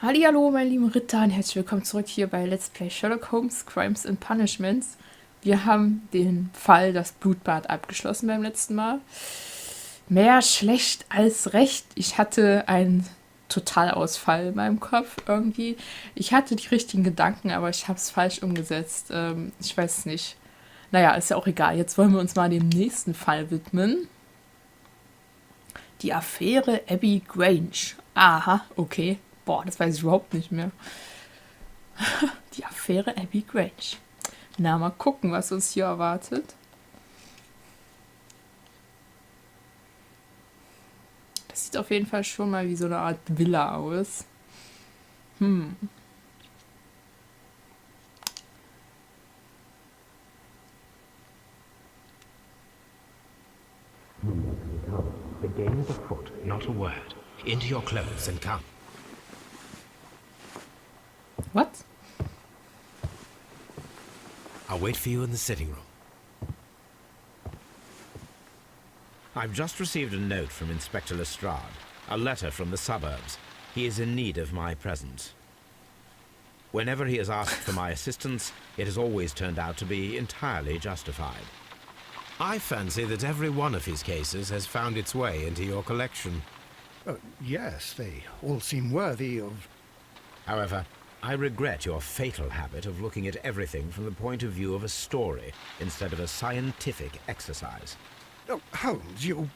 Hallihallo, meine lieben Ritter und herzlich willkommen zurück hier bei Let's Play Sherlock Holmes, Crimes and Punishments. Wir haben den Fall das Blutbad abgeschlossen beim letzten Mal. Mehr schlecht als recht. Ich hatte einen Totalausfall in meinem Kopf irgendwie. Ich hatte die richtigen Gedanken, aber ich habe es falsch umgesetzt. Ich weiß es nicht. Naja, ist ja auch egal. Jetzt wollen wir uns mal dem nächsten Fall widmen. Die Affäre Abbey Grange. Aha, okay. Boah, das weiß ich überhaupt nicht mehr. Die Affäre Abbey Grange. Na, mal gucken, was uns hier erwartet. Das sieht auf jeden Fall schon mal wie so eine Art Villa aus. The game is afoot, not a word. Into your clothes and come. What? I'll wait for you in the sitting room. I've just received a note from Inspector Lestrade, a letter from the suburbs. He is in need of my presence. Whenever he has asked for my assistance, it has always turned out to be entirely justified. I fancy that every one of his cases has found its way into your collection. Yes, they all seem worthy of... However, I regret your fatal habit of looking at everything from the point of view of a story instead of a scientific exercise. Oh, Holmes, you...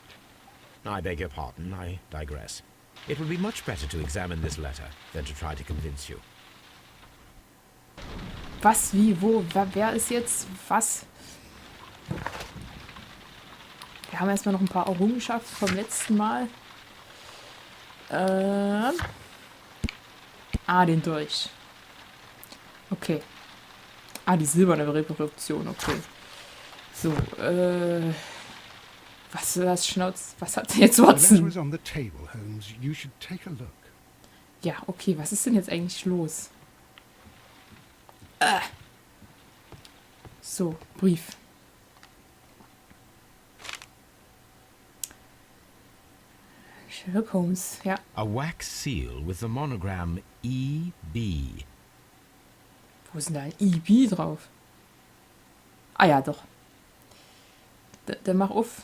I beg your pardon, I digress. It would be much better to examine this letter than to try to convince you. Was, wie, wo, wer ist jetzt was? Wir haben erstmal noch ein paar Errungenschaften vom letzten Mal. Den Dolch. Okay. Die silberne Reproduktion, okay. So, was ist das Schnauz? Was hat denn jetzt The letter Watson? is on the table, Holmes. You should take a look. Ja, okay, was ist denn jetzt eigentlich los? So, Brief. Sherlock Holmes, ja. A wax seal with the monogram EB. Wo ist denn da ein EB drauf? Ja, doch. Der mach auf.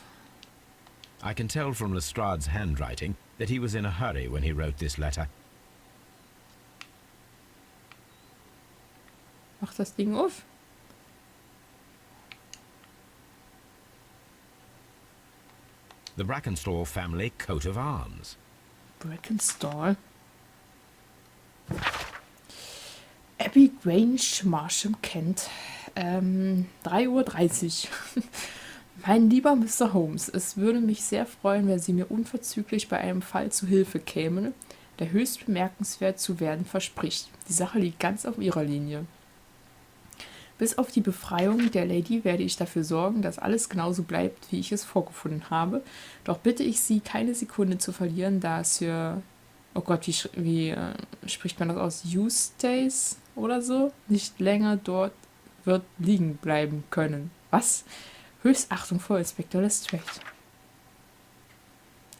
I can tell from Lestrade's handwriting that he was in a hurry when he wrote this letter. Mach das Ding auf. The Brackenstall family coat of arms. Brackenstall. Abbey Grange, Marsham, Kent. 3:30 Uhr. Mein lieber Mr. Holmes, es würde mich sehr freuen, wenn Sie mir unverzüglich bei einem Fall zu Hilfe kämen, der höchst bemerkenswert zu werden verspricht. Die Sache liegt ganz auf Ihrer Linie. Bis auf die Befreiung der Lady werde ich dafür sorgen, dass alles genauso bleibt, wie ich es vorgefunden habe. Doch bitte ich Sie, keine Sekunde zu verlieren, da Sir... Oh Gott, wie spricht man das aus? Eustace oder so? Nicht länger dort wird liegen bleiben können. Was? Höchstachtung vor Inspector Lestrade.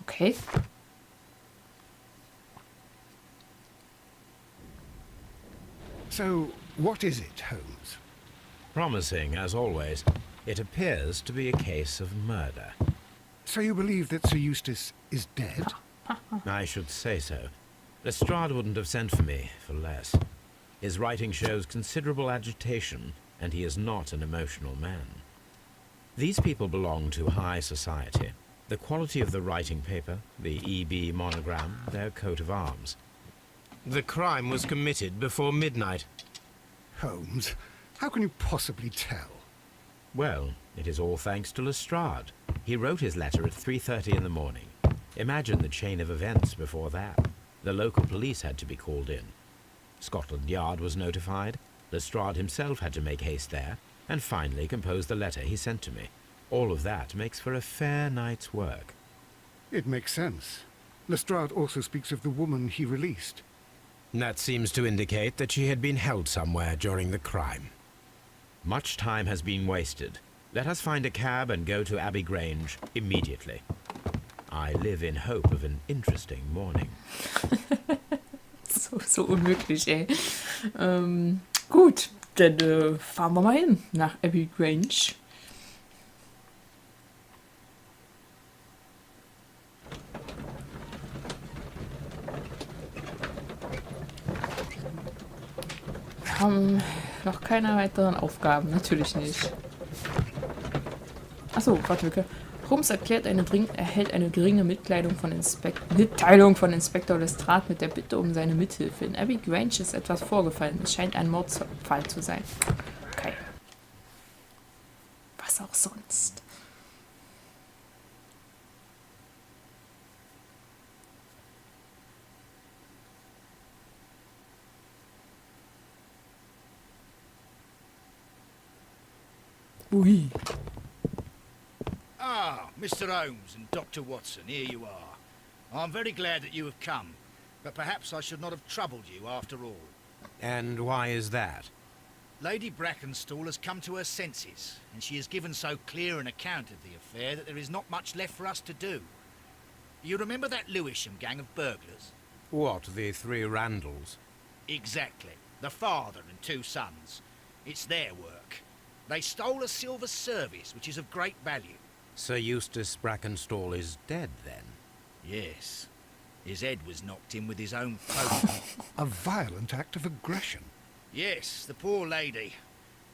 Okay. So, what is it, Holmes? Promising, as always, it appears to be a case of murder. So you believe that Sir Eustace is dead? I should say so. Lestrade wouldn't have sent for me for less. His writing shows considerable agitation, and he is not an emotional man. These people belong to high society. The quality of the writing paper, the EB monogram, their coat of arms. The crime was committed before midnight. Holmes, how can you possibly tell? Well, it is all thanks to Lestrade. He wrote his letter at 3:30 in the morning. Imagine the chain of events before that. The local police had to be called in. Scotland Yard was notified. Lestrade himself had to make haste there, and finally compose the letter he sent to me. All of that makes for a fair night's work. It makes sense. Lestrade also speaks of the woman he released. That seems to indicate that she had been held somewhere during the crime. Much time has been wasted. Let us find a cab and go to Abbey Grange immediately. I live in hope of an interesting morning. so unmöglich, ey. Gut, dann fahren wir mal hin nach Abbey Grange. Haben noch keine weiteren Aufgaben, natürlich nicht. Achso, warte, Holmes erhält eine dringende Mitteilung von Inspektor Lestrade mit der Bitte um seine Mithilfe. In Abbey Grange ist etwas vorgefallen. Es scheint ein Mordfall zu sein. Okay. Was auch sonst. Ui. Ah, Mr. Holmes and Dr. Watson, here you are. I'm very glad that you have come, but perhaps I should not have troubled you after all. And why is that? Lady Brackenstall has come to her senses, and she has given so clear an account of the affair that there is not much left for us to do. You remember that Lewisham gang of burglars? What, the three Randalls? Exactly. The father and two sons. It's their work. They stole a silver service, which is of great value. Sir Eustace Brackenstall is dead, then? Yes. His head was knocked in with his own poker. A violent act of aggression. Yes, the poor lady.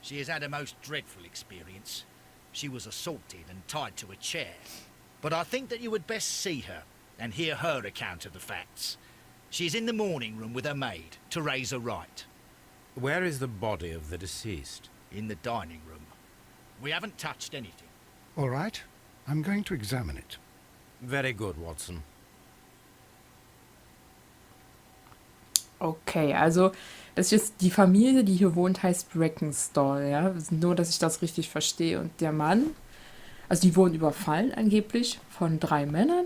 She has had a most dreadful experience. She was assaulted and tied to a chair. But I think that you would best see her and hear her account of the facts. She's in the morning room with her maid to raise a right. Where is the body of the deceased? In the dining room. We haven't touched anything. All right, I'm going to examine it. Very good, Watson. Okay, also das ist jetzt die Familie, die hier wohnt, heißt Brackenstall, ja. Nur, dass ich das richtig verstehe. Und der Mann, also die wurden überfallen angeblich von 3 Männern.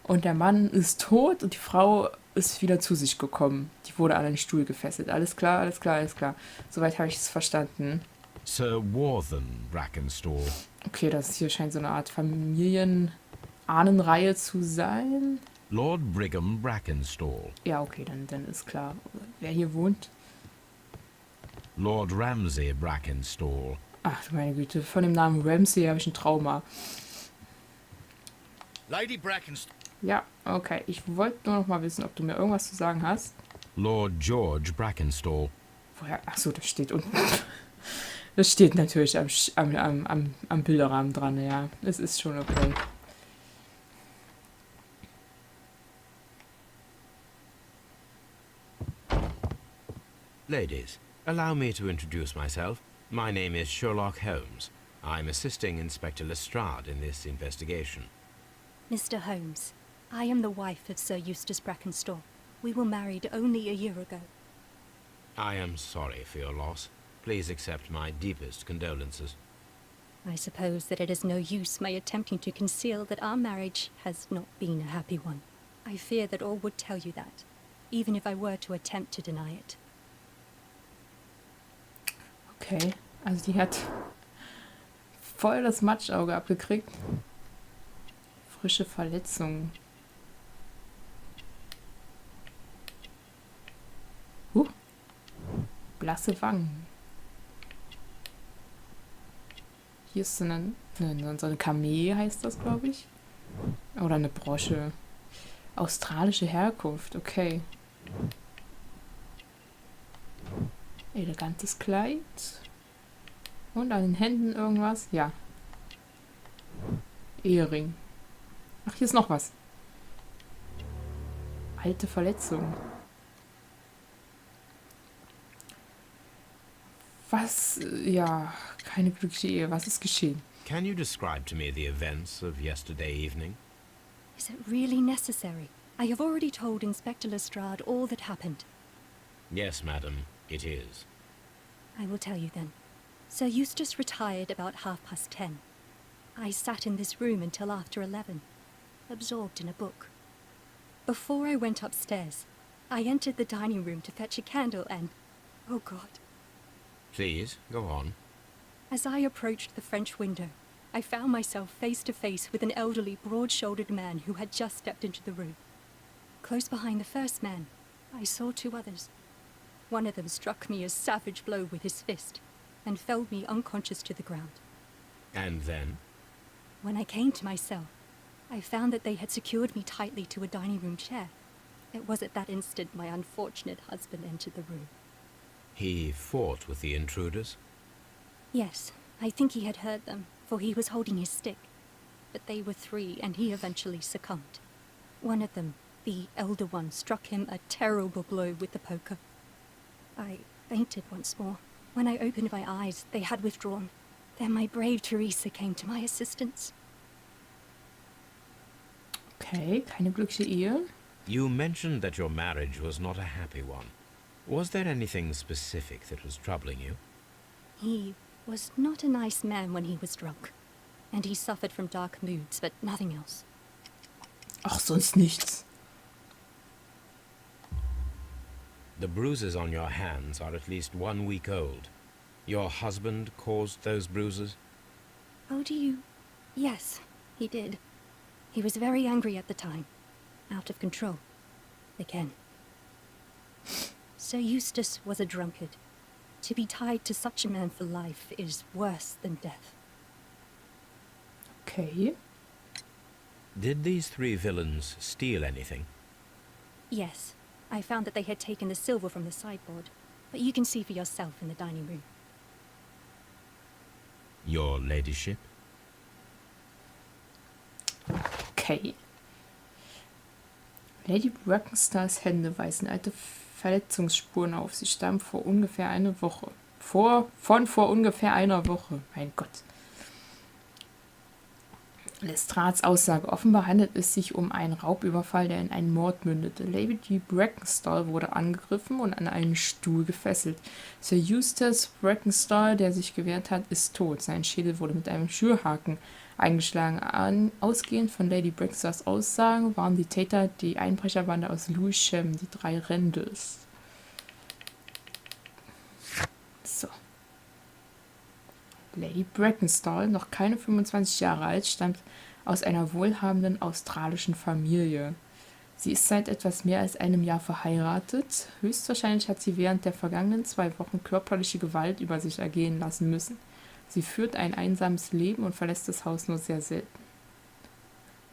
Und der Mann ist tot und die Frau ist wieder zu sich gekommen. Die wurde an einen Stuhl gefesselt. Alles klar, alles klar, alles klar. Soweit habe ich es verstanden. Sir Warthen Brackenstall. Okay, das hier scheint so eine Art Familienahnenreihe zu sein. Lord Brigham Brackenstall. Ja, okay, dann ist klar, wer hier wohnt. Lord Ramsay Brackenstall. Ach, meine Güte, von dem Namen Ramsay habe ich ein Trauma. Lady Brackenstall. Ja, okay. Ich wollte nur noch mal wissen, ob du mir irgendwas zu sagen hast. Lord George Brackenstall. Woher? Achso, das steht unten. Das steht natürlich am Bilderrahmen dran, ja. Es ist schon okay. Ladies, allow me to introduce myself. My name is Sherlock Holmes. I'm assisting Inspector Lestrade in this investigation. Mr. Holmes, I am the wife of Sir Eustace Brackenstall. We were married only a year ago. I am sorry for your loss. Please accept my deepest condolences. I suppose that it is no use my attempting to conceal that our marriage has not been a happy one. I fear that all would tell you that, even if I were to attempt to deny it. Okay, also die hat voll das Matschauge abgekriegt. Frische Verletzungen. Blasse Wangen. Hier ist so eine Kamee, heißt das, glaube ich. Oder eine Brosche. Australische Herkunft, okay. Elegantes Kleid. Und an den Händen irgendwas? Ja. Ehering. Ach, hier ist noch was. Alte Verletzung. Was? Ja, keine glückliche Ehe. Was ist geschehen? Can you describe to me the events of yesterday evening? Is it really necessary? I have already told Inspector Lestrade all that happened. Yes, madam, it is. I will tell you then. Sir Eustace retired about 10:30. I sat in this room until after 11, absorbed in a book. Before I went upstairs, I entered the dining room to fetch a candle and... oh God. Please, go on. As I approached the French window, I found myself face to face with an elderly, broad-shouldered man who had just stepped into the room. Close behind the first man, I saw 2 others. One of them struck me a savage blow with his fist and felled me unconscious to the ground. And then? When I came to myself, I found that they had secured me tightly to a dining room chair. It was at that instant my unfortunate husband entered the room. He fought with the intruders? Yes, I think he had heard them, for he was holding his stick. But they were 3, and he eventually succumbed. One of them, the elder one, struck him a terrible blow with the poker. I fainted once more. When I opened my eyes, they had withdrawn. Then my brave Teresa came to my assistance. Okay, keine glückliche Ehe. You mentioned that your marriage was not a happy one. Was there anything specific that was troubling you? He was not a nice man when he was drunk. And he suffered from dark moods, but nothing else. Ach, sonst nichts. The bruises on your hands are at least 1 week old. Your husband caused those bruises? Oh, do you? Yes, he did. He was very angry at the time. Out of control. Again. Sir Eustace was a drunkard. To be tied to such a man for life is worse than death. Okay. Did these 3 villains steal anything? Yes, I found that they had taken the silver from the sideboard, but you can see for yourself in the dining room. Your ladyship? Okay. Lady Brackenstars Hände weisen alte Verletzungsspuren auf. Sie stammen vor ungefähr einer Woche. Vor ungefähr einer Woche. Mein Gott. Lestrades Aussage. Offenbar handelt es sich um einen Raubüberfall, der in einen Mord mündete. Lady Brackenstall wurde angegriffen und an einen Stuhl gefesselt. Sir Eustace Brackenstall, der sich gewehrt hat, ist tot. Sein Schädel wurde mit einem Schürhaken eingeschlagen. Ausgehend von Lady Brackenstars Aussagen waren die Täter die Einbrecherbande aus Lewisham, die 3 Rendels. So. Lady Brackenstall, noch keine 25 Jahre alt, stammt aus einer wohlhabenden australischen Familie. Sie ist seit etwas mehr als einem Jahr verheiratet. Höchstwahrscheinlich hat sie während der vergangenen 2 Wochen körperliche Gewalt über sich ergehen lassen müssen. Sie führt ein einsames Leben und verlässt das Haus nur sehr selten.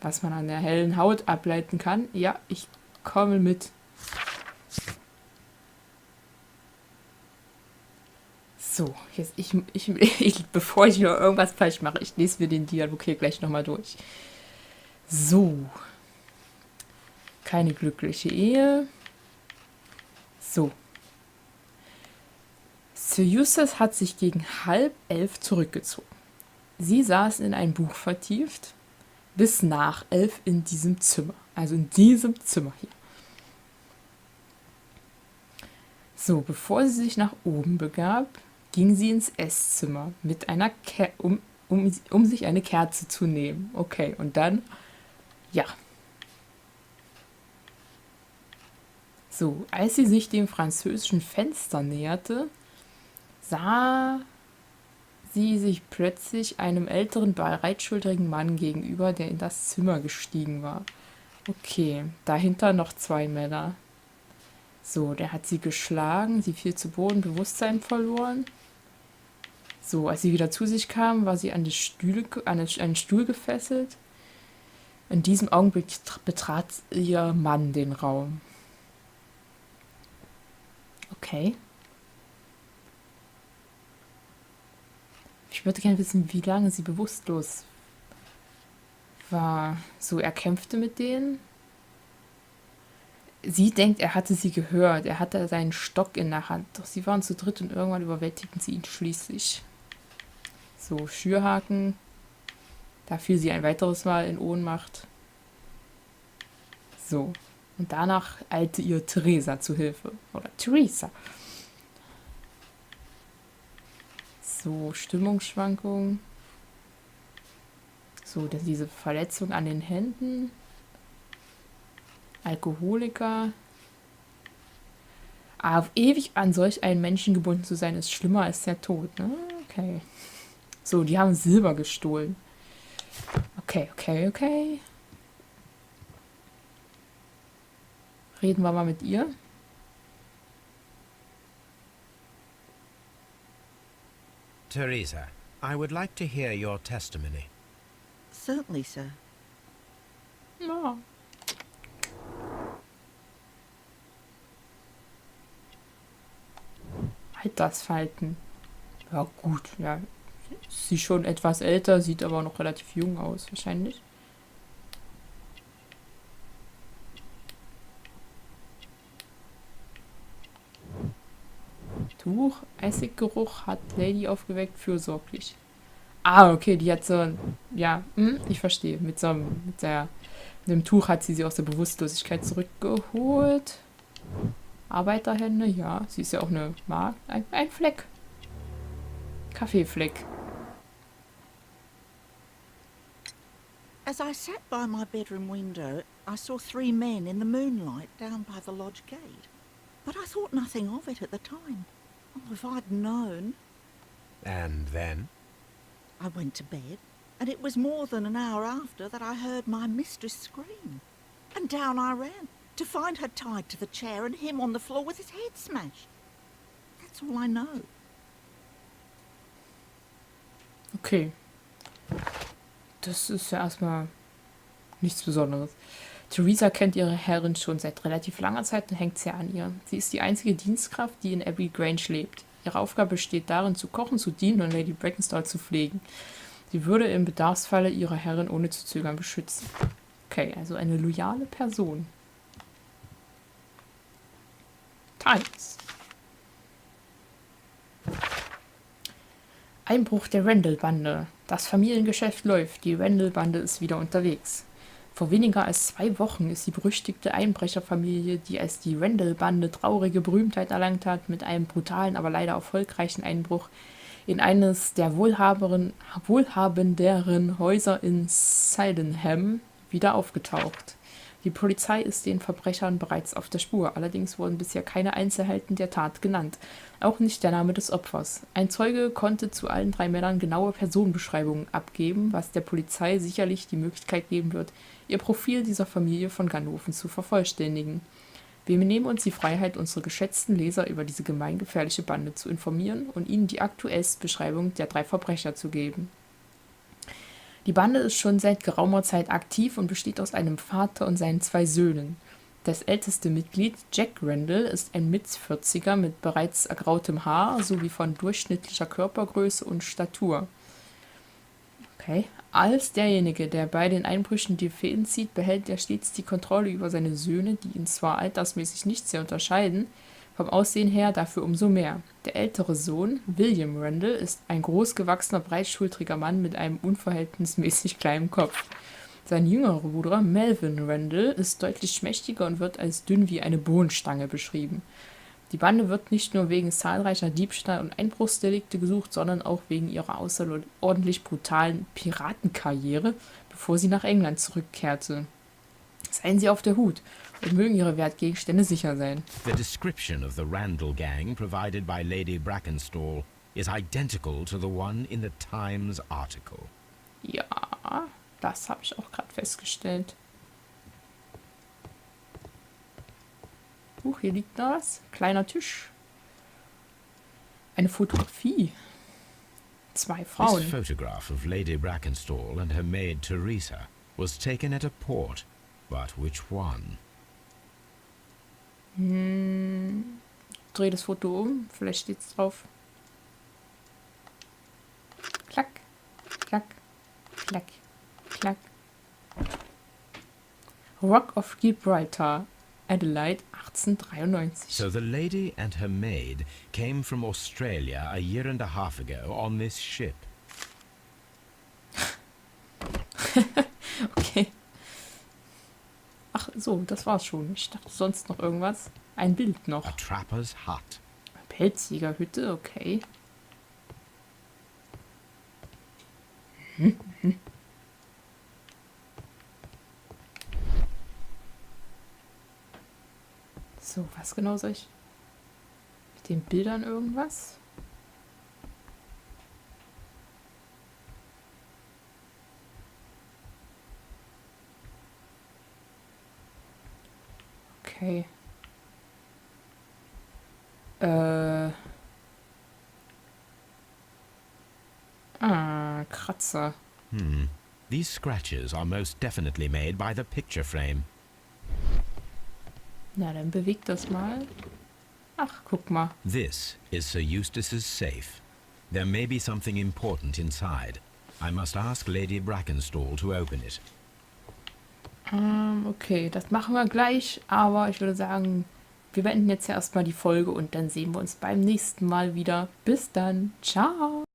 Was man an der hellen Haut ableiten kann, ja, ich komme mit. So, jetzt bevor ich noch irgendwas falsch mache, ich lese mir den Dialog hier gleich nochmal durch. So. Keine glückliche Ehe. So. Sir Eustace hat sich gegen 10:30 zurückgezogen. Sie saß in ein Buch vertieft, bis nach 11 in diesem Zimmer. Also in diesem Zimmer hier. So, bevor sie sich nach oben begab, ging sie ins Esszimmer mit einer um sich eine Kerze zu nehmen. Okay, und dann, ja. So, als sie sich dem französischen Fenster näherte, sah sie sich plötzlich einem älteren, breitschulterigen Mann gegenüber, der in das Zimmer gestiegen war. Okay, dahinter noch 2 Männer. So, der hat sie geschlagen, sie fiel zu Boden, Bewusstsein verloren. So, als sie wieder zu sich kam, war sie an einen Stuhl gefesselt. In diesem Augenblick betrat ihr Mann den Raum. Okay. Ich würde gerne wissen, wie lange sie bewusstlos war. So, er kämpfte mit denen. Sie denkt, er hatte sie gehört. Er hatte seinen Stock in der Hand. Doch sie waren zu dritt und irgendwann überwältigten sie ihn schließlich. So, Schürhaken. Da fiel sie ein weiteres Mal in Ohnmacht. So. Und danach eilte ihr Theresa zu Hilfe. Oder Theresa. So, Stimmungsschwankungen. So, diese Verletzung an den Händen. Alkoholiker. Auf ewig an solch einen Menschen gebunden zu sein, ist schlimmer als der Tod. Ne? Okay. So, die haben Silber gestohlen. Okay. Reden wir mal mit ihr. Teresa, I would like to hear your testimony. Certainly, sir. Ja. Altersfalten. Ja, gut, ja. Sie ist schon etwas älter, sieht aber noch relativ jung aus, wahrscheinlich. Tuch, Essiggeruch hat Lady aufgeweckt, fürsorglich. Ah, okay, die hat so ein, ja, ich verstehe. Mit dem Tuch hat sie aus der Bewusstlosigkeit zurückgeholt. Arbeiterhände, ja, sie ist ja auch eine Magd. Ein Fleck. Kaffeefleck. As I sat by my bedroom window, I saw 3 men in the moonlight down by the lodge gate. But I thought nothing of it at the time. Oh, if I'd known. And then? I went to bed, and it was more than an hour after that I heard my mistress scream. And down I ran, to find her tied to the chair and him on the floor with his head smashed. That's all I know. Okay. Das ist ja erstmal nichts Besonderes. Teresa kennt ihre Herrin schon seit relativ langer Zeit und hängt sehr an ihr. Sie ist die einzige Dienstkraft, die in Abbey Grange lebt. Ihre Aufgabe besteht darin, zu kochen, zu dienen und Lady Brackenstall zu pflegen. Sie würde im Bedarfsfalle ihre Herrin ohne zu zögern beschützen. Okay, also eine loyale Person. Times. Einbruch der Randall-Bande. Das Familiengeschäft läuft. Die Randall-Bande ist wieder unterwegs. Vor weniger als 2 Wochen ist die berüchtigte Einbrecherfamilie, die als die Randall-Bande traurige Berühmtheit erlangt hat, mit einem brutalen, aber leider erfolgreichen Einbruch in eines der wohlhabenderen Häuser in Sydenham wieder aufgetaucht. Die Polizei ist den Verbrechern bereits auf der Spur, allerdings wurden bisher keine Einzelheiten der Tat genannt, auch nicht der Name des Opfers. Ein Zeuge konnte zu allen 3 Männern genaue Personenbeschreibungen abgeben, was der Polizei sicherlich die Möglichkeit geben wird, ihr Profil dieser Familie von Ganoven zu vervollständigen. Wir nehmen uns die Freiheit, unsere geschätzten Leser über diese gemeingefährliche Bande zu informieren und ihnen die aktuellste Beschreibung der 3 Verbrecher zu geben. Die Bande ist schon seit geraumer Zeit aktiv und besteht aus einem Vater und seinen 2 Söhnen. Das älteste Mitglied, Jack Randall, ist ein Mit-40er mit bereits ergrautem Haar sowie von durchschnittlicher Körpergröße und Statur. Okay. Als derjenige, der bei den Einbrüchen die Fäden zieht, behält er stets die Kontrolle über seine Söhne, die ihn zwar altersmäßig nicht sehr unterscheiden, vom Aussehen her dafür umso mehr. Der ältere Sohn, William Randall, ist ein großgewachsener, breitschultriger Mann mit einem unverhältnismäßig kleinen Kopf. Sein jüngerer Bruder, Melvin Randall, ist deutlich schmächtiger und wird als dünn wie eine Bohnenstange beschrieben. Die Bande wird nicht nur wegen zahlreicher Diebstahl- und Einbruchsdelikte gesucht, sondern auch wegen ihrer außerordentlich brutalen Piratenkarriere, bevor sie nach England zurückkehrte. Seien Sie auf der Hut und mögen Ihre Wertgegenstände sicher sein. The description of the Randall gang provided by Lady Brackenstall is identical to the one in the Times article. Ja, das habe ich auch gerade festgestellt. Hier liegt da was. Kleiner Tisch. Eine Fotografie. 2 Frauen. This photograph of Lady Brackenstall and her maid Teresa was taken at a port, but which one? Dreh das Foto um. Vielleicht steht's drauf. Klack, klack, klack, klack. Rock of Gibraltar, Adelaide, 1893. So the lady and her maid came from Australia a year and a half ago on this ship. Okay. Ach so, das war's schon. Ich dachte sonst noch irgendwas. Ein Bild noch. A trapper's hut. Pelzjägerhütte, okay. So, was genau soll ich? Mit den Bildern irgendwas? Okay. Kratzer. These scratches are most definitely made by the picture frame. Na, dann beweg das mal. Ach, guck mal. This is Sir Eustace's safe. There may be something important inside. I must ask Lady Brackenstall to open it. Okay, das machen wir gleich, aber ich würde sagen, wir beenden jetzt ja erstmal die Folge und dann sehen wir uns beim nächsten Mal wieder. Bis dann. Ciao.